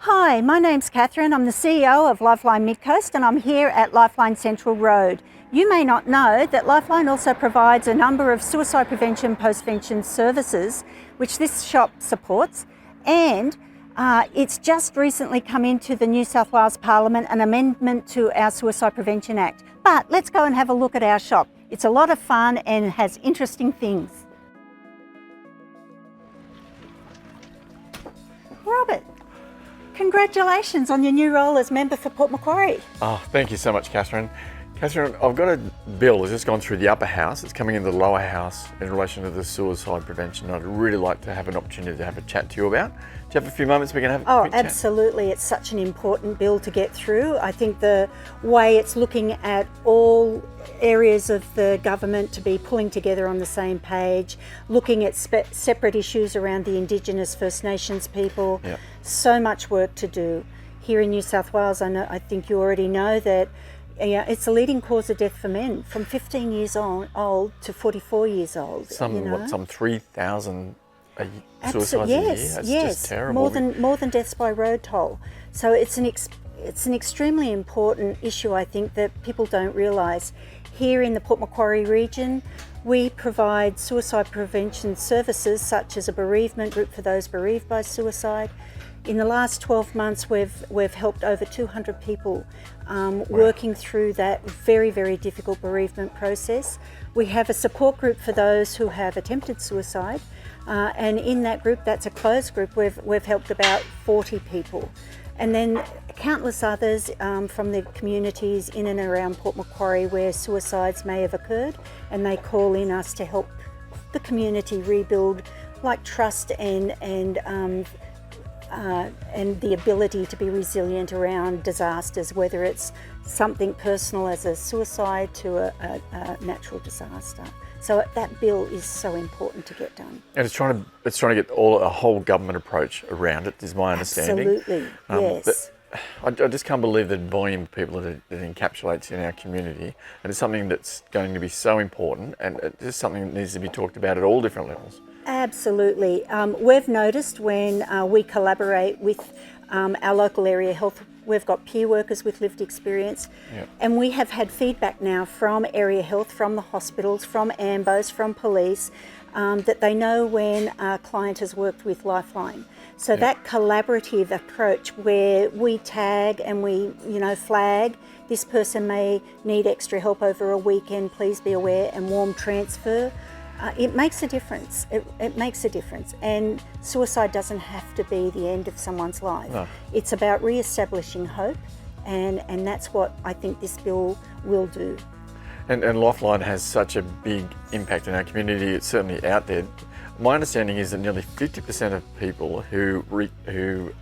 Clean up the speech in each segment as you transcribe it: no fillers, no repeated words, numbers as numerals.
Hi, my name's Catherine. I'm the CEO of Lifeline Mid Coast and I'm here at Lifeline Central Road. You may not know that Lifeline also provides a number of suicide prevention postvention services which this shop supports, and it's just recently come into the New South Wales Parliament an amendment to our Suicide Prevention Act. But let's go and have a look at our shop. It's a lot of fun and has interesting things. Robert, congratulations on your new role as member for Port Macquarie. Oh, thank you so much, Catherine. Catherine, I've got a bill that's just gone through the upper house. It's coming in the lower house in relation to the suicide prevention. I'd really like to have an opportunity to have a chat to you about. Do you have a few moments we can have a quick chat? Absolutely. It's such an important bill to get through. I think the way it's looking at all areas of the government to be pulling together on the same page, looking at separate issues around the Indigenous First Nations people. Yep. So much work to do. Here in New South Wales, I think you already know that it's a leading cause of death for men from 15 years old to 44 years old. Some 3,000 suicides a year. It's just terrible. More than deaths by road toll. So it's an extremely important issue, I think, that people don't realise. Here in the Port Macquarie region, we provide suicide prevention services such as a bereavement group for those bereaved by suicide. In the last 12 months, we've helped over 200 people working through that very, very difficult bereavement process. We have a support group for those who have attempted suicide, and in that group, that's a closed group, we've helped about 40 people. And then countless others from the communities in and around Port Macquarie where suicides may have occurred, and they call in us to help the community rebuild like trust and the ability to be resilient around disasters, whether it's something personal as a suicide to a natural disaster. So that bill is so important to get done. And it's trying to get a whole government approach around it, is my understanding. Absolutely, yes. I just can't believe the volume of people that it encapsulates in our community. And it's something that's going to be so important, and it's just something that needs to be talked about at all different levels. Absolutely. We've noticed when we collaborate with our local area health, we've got peer workers with lived experience, Yep. and we have had feedback now from area health, from the hospitals, from AMBOs, from police, that they know when a client has worked with Lifeline. So Yep. that collaborative approach where we tag and we flag, this person may need extra help over a weekend, please be aware, and warm transfer. It makes a difference. It makes a difference. And suicide doesn't have to be the end of someone's life. No. It's about re-establishing hope, and that's what I think this bill will do. And Lifeline has such a big impact in our community. It's certainly out there. My understanding is that nearly 50% of people who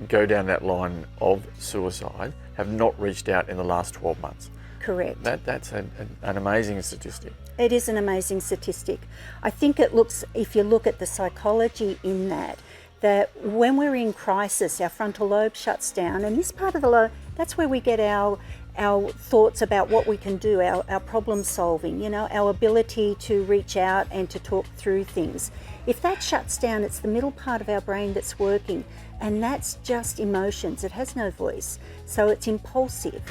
go down that line of suicide have not reached out in the last 12 months. Correct. That's an amazing statistic. It is an amazing statistic. I think if you look at the psychology in that when we're in crisis, our frontal lobe shuts down, and this part of the lobe, that's where we get our thoughts about what we can do, our problem solving, our ability to reach out and to talk through things. If that shuts down, it's the middle part of our brain that's working, and that's just emotions. It has no voice, so it's impulsive.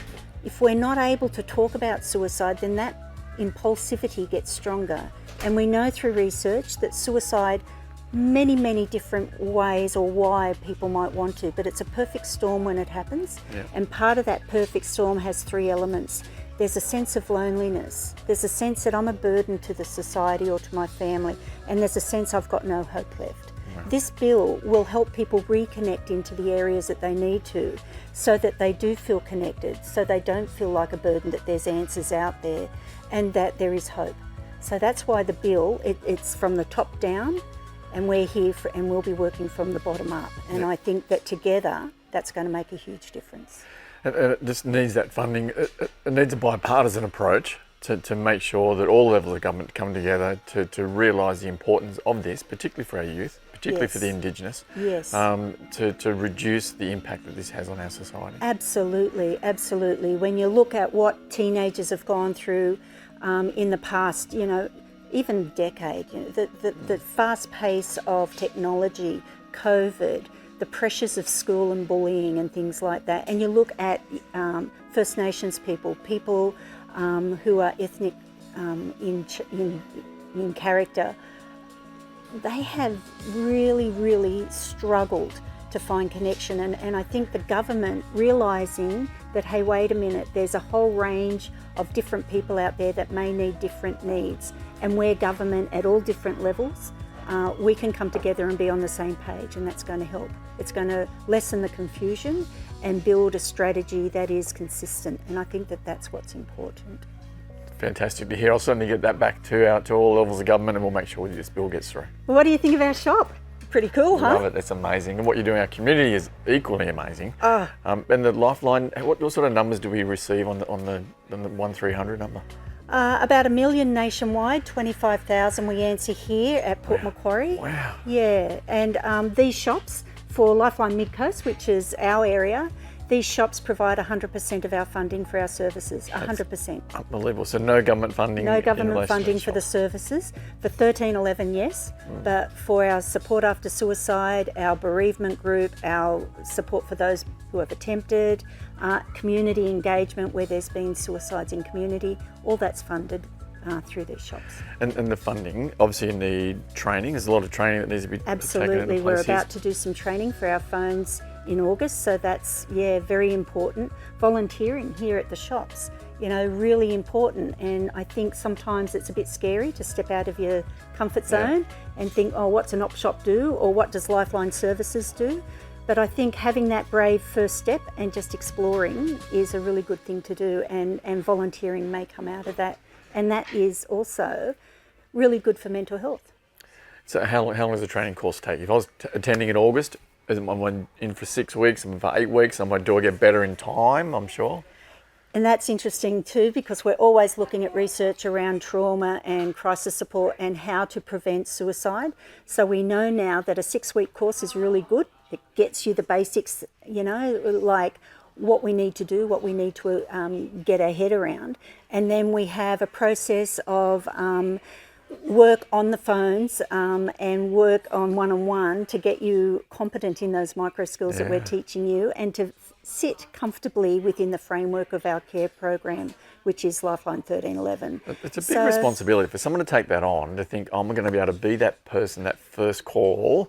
If we're not able to talk about suicide, then that impulsivity gets stronger. And we know through research that suicide, many different ways or why people might want to, but it's a perfect storm when it happens. Yeah. And part of that perfect storm has three elements. There's a sense of loneliness. There's a sense that I'm a burden to the society or to my family. And there's a sense I've got no hope left. Wow. This bill will help people reconnect into the areas that they need to, so that they do feel connected, so they don't feel like a burden, that there's answers out there and that there is hope. So that's why the bill, it's from the top down, and we're here and we'll be working from the bottom up. And Yeah. I think that together, that's going to make a huge difference. And it just needs that funding. It needs a bipartisan approach to make sure that all levels of government come together to realise the importance of this, particularly for our youth, particularly for the Indigenous, Yes. to reduce the impact that this has on our society. Absolutely, absolutely. When you look at what teenagers have gone through in the past, even decade, the fast pace of technology, COVID, the pressures of school and bullying and things like that, and you look at First Nations people who are ethnic in character, they have really struggled to find connection, and I think the government realising that, hey, wait a minute, there's a whole range of different people out there that may need different needs, and where government at all different levels, we can come together and be on the same page, and that's going to help. It's going to lessen the confusion and build a strategy that is consistent, and I think that that's what's important. Fantastic to hear. I'll certainly get that back to all levels of government, and we'll make sure this bill gets through. Well, what do you think of our shop? Pretty cool, huh? Love it. It's amazing. And what you do in our community is equally amazing. And the Lifeline, what sort of numbers do we receive on the 1300 number? About 1 million nationwide, 25,000 we answer here at Port Macquarie. Wow. Yeah, and these shops for Lifeline Mid Coast, which is our area, these shops provide 100% of our funding for our services, 100%. Unbelievable. So no government funding? No government funding for the services. For 1311, yes, but for our support after suicide, our bereavement group, our support for those who have attempted, community engagement where there's been suicides in community, all that's funded through these shops. And the funding, obviously you need training. There's a lot of training that needs to be Absolutely. taken into We're place. about to do some training for our phones in August, so that's very important. Volunteering here at the shops, really important, and I think sometimes it's a bit scary to step out of your comfort zone and think, oh, what's an op shop do, or what does Lifeline Services do? But I think having that brave first step and just exploring is a really good thing to do, and volunteering may come out of that, and that is also really good for mental health. So how long does the training course take? If I was attending in August, am I in for 6 weeks, am I for 8 weeks, do I get better in time, I'm sure? And that's interesting too, because we're always looking at research around trauma and crisis support and how to prevent suicide. So we know now that a 6-week course is really good. It gets you the basics, like what we need to do, what we need to get our head around. And then we have a process of work on the phones and work on one-on-one to get you competent in those micro skills that we're teaching you, and to sit comfortably within the framework of our care program, which is Lifeline 1311. It's a big responsibility for someone to take that on, to think, I'm going to be able to be that person, that first call.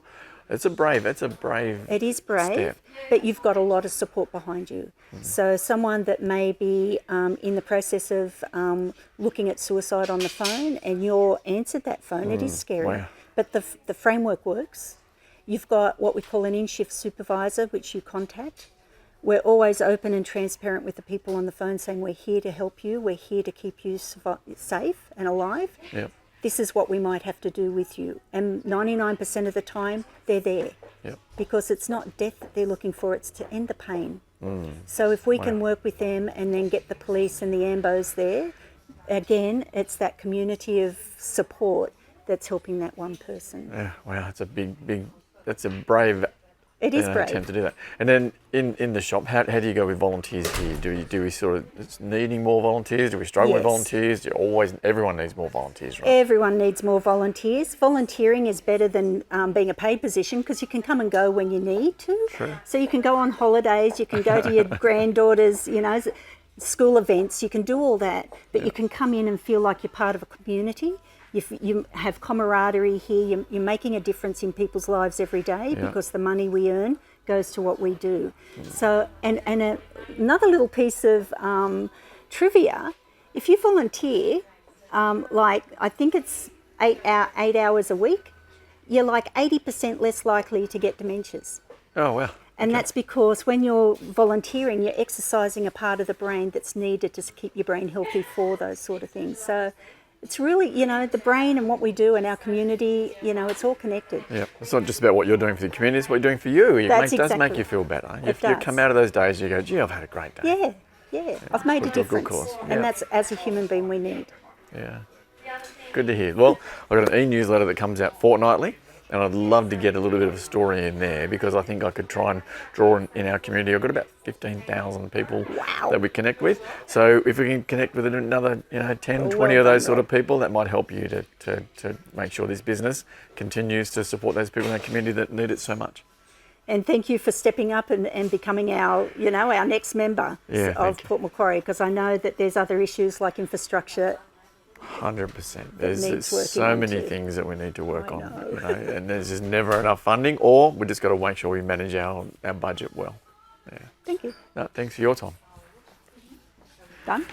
It is brave step. Step. But you've got a lot of support behind you. So someone that may be in the process of looking at suicide on the phone, and you're answered that phone, it is scary. Wow. But the framework works. You've got what we call an in-shift supervisor, which you contact. We're always open and transparent with the people on the phone, saying we're here to help you, we're here to keep you safe and alive. Yep. This is what we might have to do with you. And 99% of the time, they're there. Yep. Because it's not death that they're looking for, it's to end the pain. So if we can work with them and then get the police and the AMBOs there, again, it's that community of support that's helping that one person. Yeah, wow, it's a big, that's a brave It is brave. attempt to do that. And then in the shop, how do you go with volunteers here? Do we sort of needing more volunteers? Do we struggle with volunteers? Everyone needs more volunteers, right? Everyone needs more volunteers. Volunteering is better than being a paid position, because you can come and go when you need to. True. So you can go on holidays, you can go to your granddaughter's, school events, you can do all that, but you can come in and feel like you're part of a community. You have camaraderie here. You're making a difference in people's lives every day, because the money we earn goes to what we do. So, and another little piece of trivia: if you volunteer, I think it's 8 hours a week, you're like 80% less likely to get dementias. Oh wow! And that's because when you're volunteering, you're exercising a part of the brain that's needed to keep your brain healthy for those sort of things. So it's really, the brain and what we do in our community, it's all connected. Yeah, it's not just about what you're doing for the community, it's what you're doing for you. It does make you feel better. You come out of those days, you go, gee, I've had a great day. Yeah. I've made a difference. And that's, as a human being, we need. Yeah. Good to hear. Well, I've got an e-newsletter that comes out fortnightly, and I'd love to get a little bit of a story in there, because I think I could try and draw in our community. I've got about 15,000 people that we connect with. So if we can connect with another 10, 20 of those sort of people, that might help you to make sure this business continues to support those people in our community that need it so much. And thank you for stepping up and becoming our next member of Port Macquarie, because I know that there's other issues like infrastructure. 100%. needs There's working so on many too. things that we need to work I on, know. and there's just never enough funding, or we just got to make sure we manage our budget well. Yeah. Thank you. No, thanks for your time. Done?